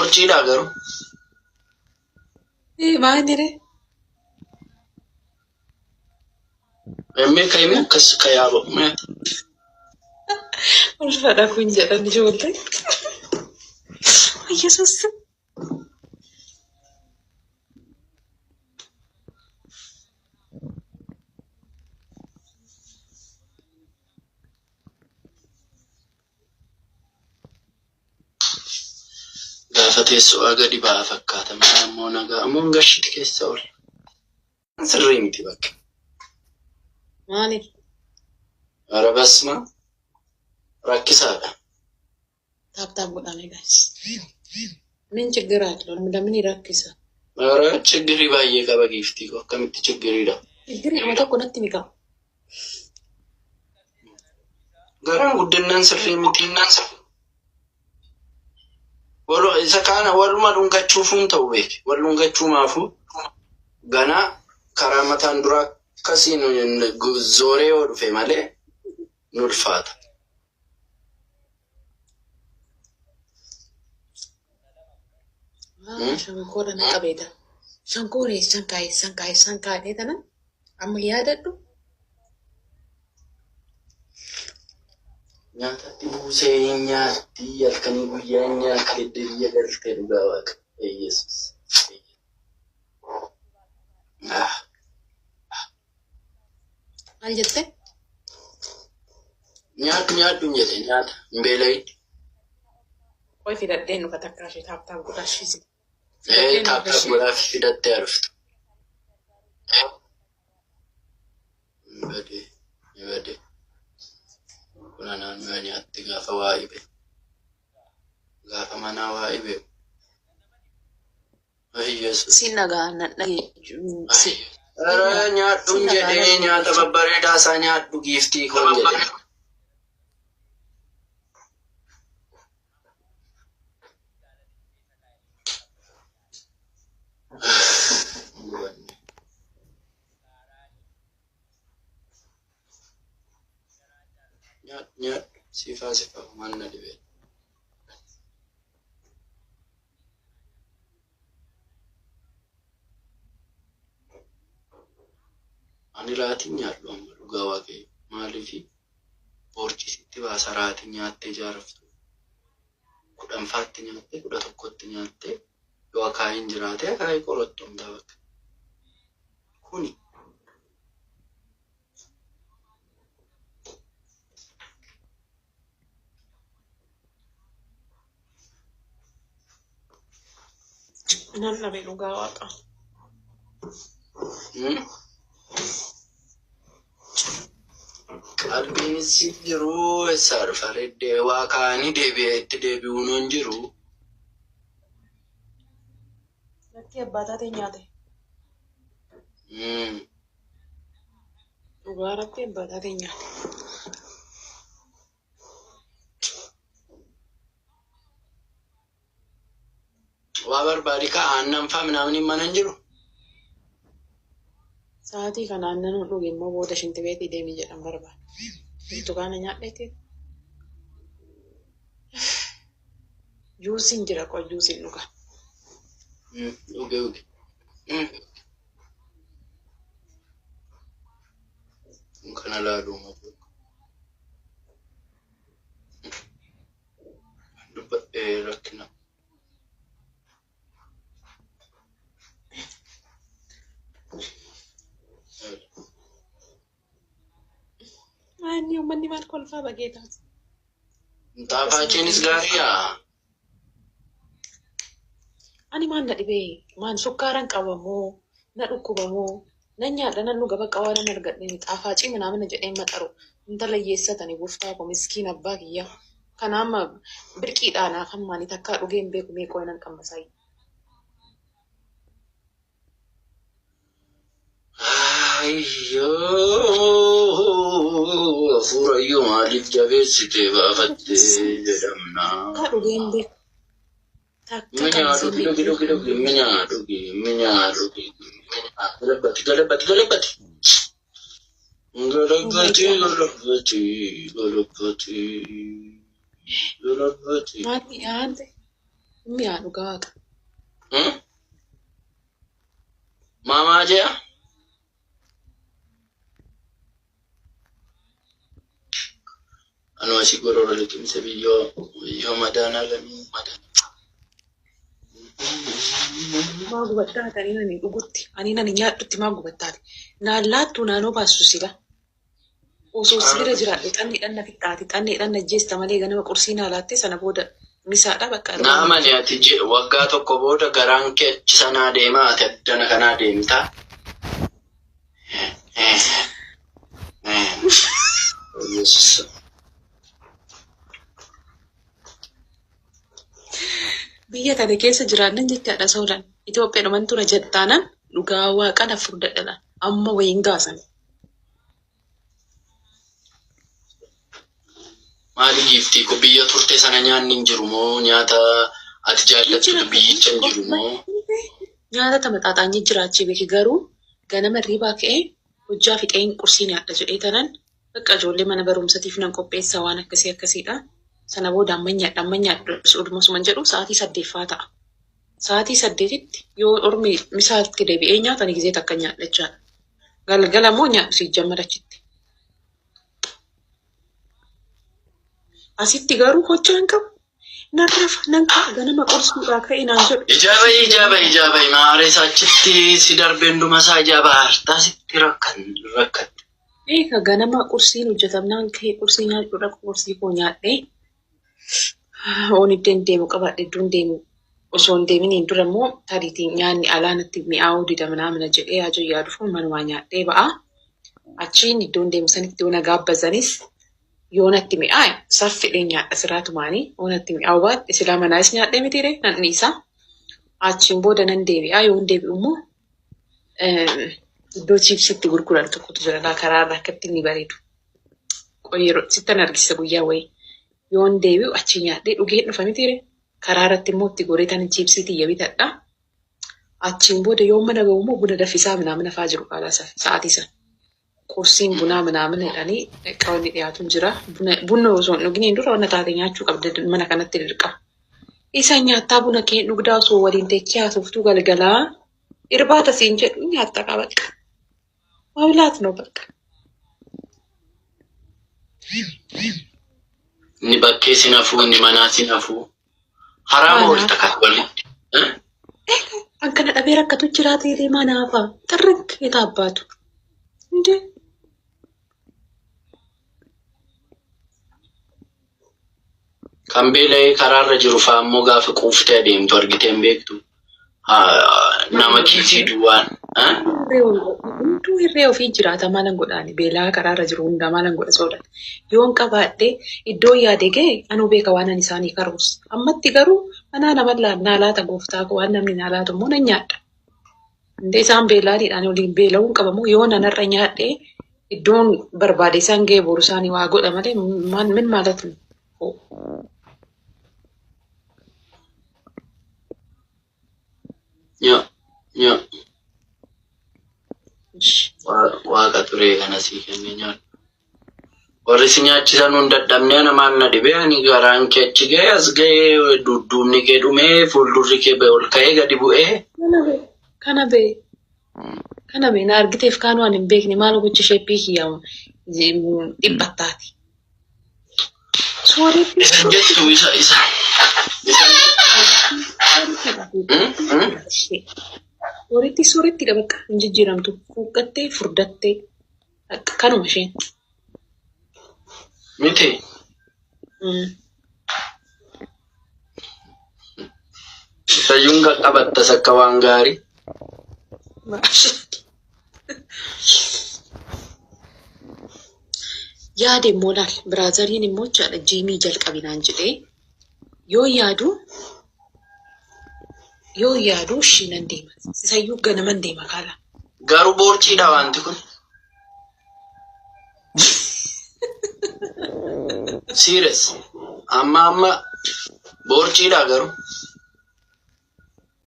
Borchi dah garu. Maal dire? Emme kaimu kas kayabo. Ulfaadha kun jedhan ijoollee. Yesuus. Gaafatee su'aa gadi ba'aa fakkaata. Ammoo nagaa ammoo gashiti keessa ol. Sirrii miti bakka. Maaliif? Arabasma rakkisaadha. Taaptaap godhame guys. Min chiggiraat lamni rakkisa. Ara chiggiri baay'ee qaba giiftii koo akkamitti chiggiriidha. Chiggiri amma tokko natti ni qaba. Garaan guddinaan sirrii mitiinnaan sirrii. Walu isa kana waluma dhungachuufuun ta'u beeki. Wal dhungachuumaafu ganaa karaa mataan duraa akkasiin zooree yoo dhufe malee nu ulfaata. Shankoora na qabeeta. Shankooree sankaa'ee tana amma yaadadhu. Nyaatatti buusee nyaatti halkanii guyyaa nyaatti biyya galtee dhugaa waaqa. Yesus. Maal jette? Nyaadhu jedhe nyaata hin beelayi. Qoy fidadhee nu katakkaa ishee taaptaap godhashisi. Taaptaap godhaaf fidattee arftu. Bade. Kuna naannoo nyaatti gaafa waa ibe. Gaafa manaa waa ibe. Yesus. Si nagaa nadhagee. Nyaadhu jedhee nyaata babbareedaa isaa nyaadhu giiftii koo jedhe. Nyaadhu siifaa manna dhibee. Ani raatiin nyaadhu amma dhugaa waaqayyo maaliifi borchi sitti baasa raatiin nyaattee jaaraftu. 10ffaatti nyaattee 11tti nyaattee yoo akaayiin jiraate akaayii qorottoomtaa bakka. Kuni nan dhabe dhugaa waaqa. qalbiin si jiru eessaa dhufa reddee waa kaanii deebi'eetti deebi'uun hin jiru. Lakkii abbaa taatee nyaate. Dhugaa rakkii abbaa taatee nyaate. Waa barbaadi ka aannan faa minaamin mana hin jiru. Sa'aatii kana aannan dhuge immoo booda shinti beetii deemii jedhan barbaada. Burtukaana nyaadheetti. Juusiin jira qoy juusiin dhuga. Dhuge. Kana laaluu mabu. Dubbadhee rakkina. Ani uummanni maal kolfaa bageetaas. Xaafaachiinis gaariidha. Ani maan na dhibee maan sukkaaran qabamoo na dhukkubamoo na nyaadha nan dhuga bakka waan nan argadhee xaafaacii minamina jedhee maxaru intala hiyyeessatanii buuftaa ko miskiin abbaa kiyyaa kana amma birqiidhaanaaf hammaanii takkaa dhugeen beeku meeqoo nan qammasaayi. Hafuurayyoo maaliif jabeessitee baafattee jedhamna. Takkaa dhugeen beeku. Minyaadhugi. Galabbati. Maati aante Mi'aadhu gaaka. Maamaa jea anu asii gorora liqimse biyyoo madaanaa lamii madaan. Maa gubattaati ani nani dhugutti ani nani nyaadhutti maa gubattaati. Naallaattuu naannoo baassu sila. Osoo sibira jiraadhe xanni dhanna fixaati xanni dhanna jeesta malee ganama qursii naalaattee sana booda misaadha bakka. Naamani ati waggaa tokko booda garaan kee achi sanaa deemaa ati addana kanaa deemtaa. Yesus. Biyya kana keessa jiraannan jechaadha soolan. Itoophiyaadhuman tura jettaanan dhugaa waaqana furdadhala. Amma wayiin gaasan. Maali giiftii ko biyya turte sana nyaanni hin jiru moo nyaata ati jaallattu biyyicha hin jiru moo? Nyaata tamaxaaxaanyi jiraachii beeki garuu ganama riibaa ka'ee hojjaa fixeen qursii nyaadha jedhee tanan bakka ijoollee mana barumsatiif nan qopheessa waan akkasiidha. Sana booda amma nyaadhu dhumasuma jedhu sa'aatii 8 ta'a. Sa'aatii 8tti yoo ormi misaatti deebi'ee nyaatani gizee takka nyaadha jechaadha. Galgala moo nyaadhu si jammadachitti. Asitti garuu hojjaa hin qabu. Narrafa nan ka'a ganama qorsuudhaa ka'e naan jedhu. Ijaaba maaree achitti si darbeen dhuma isaa ijaaba hartaa sitti rakkatte. Eega ganama qursiin hojjetamnaan ka'ee qursii nyaachuudha qursii koo nyaadhee. Oon iddeen deemu qabaadhe iddoon deemu osoo hin deeminiin dura immoo tariitiin nyaanni alaanatti mi'aawuu dida mana jedhee yaaduuf manumaa nyaadhee ba'a. Achiin iddoon deemu sanitti yoo na gaabbazanis yoo natti mi'aaye saffidhee nyaadha siraatumaanii yoo natti mi'aawu baadhe silaa manaas nyaadhee mitiire nan dhiisa. Achiin booda nan deebi'a yoo hin deebi'u immoo iddoo chiipsitti gurguran tokkotu jira karaa irraa akka ittiin ni bareedu. Yeroo sittan argisiisa guyyaa wayii. Yoon deebi'u achi nyaadhee dhugee dhufa mitiire karaa irratti immoo itti goreetan chiipsii xiyya bitadha. Achiin booda yoo mana ga'u immoo buna daffisaa minaamin hafaa jiru qaalaa sa'aatii sana. Qursiin bunaa minaamin jedhanii qabanni dhiyaatu jira. Bunna osoo hin dhuginiin dura wanna taate nyaachuu qabda mana kanatti dirqama. Isa nyaattaa buna kee dhugdaa osoo waliin teechee haasoftuu galgalaa irbaata siin jedhu nyaatta qabadha. Mabilaat noo bakka. Inni bakkee si nafuu inni manaa si nafuu haraama walitti akka walitti. Akkana dhabee rakkatu jiraatee deemaa naafa xirrik itti abbaatu. Indee. Kan beela'ee karaarra jiru fa'aa immoo gaafa quuftee adeemtu argitee hin beektu. Nama kiisii duwwaan. Hunduu hirree ofii jiraata maalan godhaani beelaa karaarra jiru hundaa maalan godha soodata. Yoon qabaadhee iddoo yaade ga'e anuu beeka waan ani isaanii karoorsa. Ammatti garuu anaa nama naalaata gooftaa waan namni naalaatu immoo nan nyaadha. Indee isaan beelaadhiidhaan waliin beela'uun qabamu yoo nanarra nyaadhee iddoon barbaade isaan ga'e boru isaanii waa godha malee min maalatu. Yaa. Waaqa turee kana sii kennee nyaadhu. Warri si nyaachisan hun dadhabnee namaan na dhibee ani garaan kee achi ga'e as ga'ee dudduubni kee dhumee fuuldurri kee ol ka'ee gadi bu'ee. Kana bee na argiteef kaan waan hin beekne maal gocha sheeppii kiyyamu dhibbattaati. Isa jettu isa. Sooretti bakka hin jijjiiramtu fuuqqattee furdattee kanuma isheen. Miti. Sayyuun qaqqabattas akka waan gaarii. Yaade immoo laal biraazariin immoo jechaadha jiimii jalqabinaan jedhee yoo yaadu ishii nan deema. Sayyuu ganaman deema kaala. Garuu boorciidha wanti kun. Serious. Amma boorciidha garuu.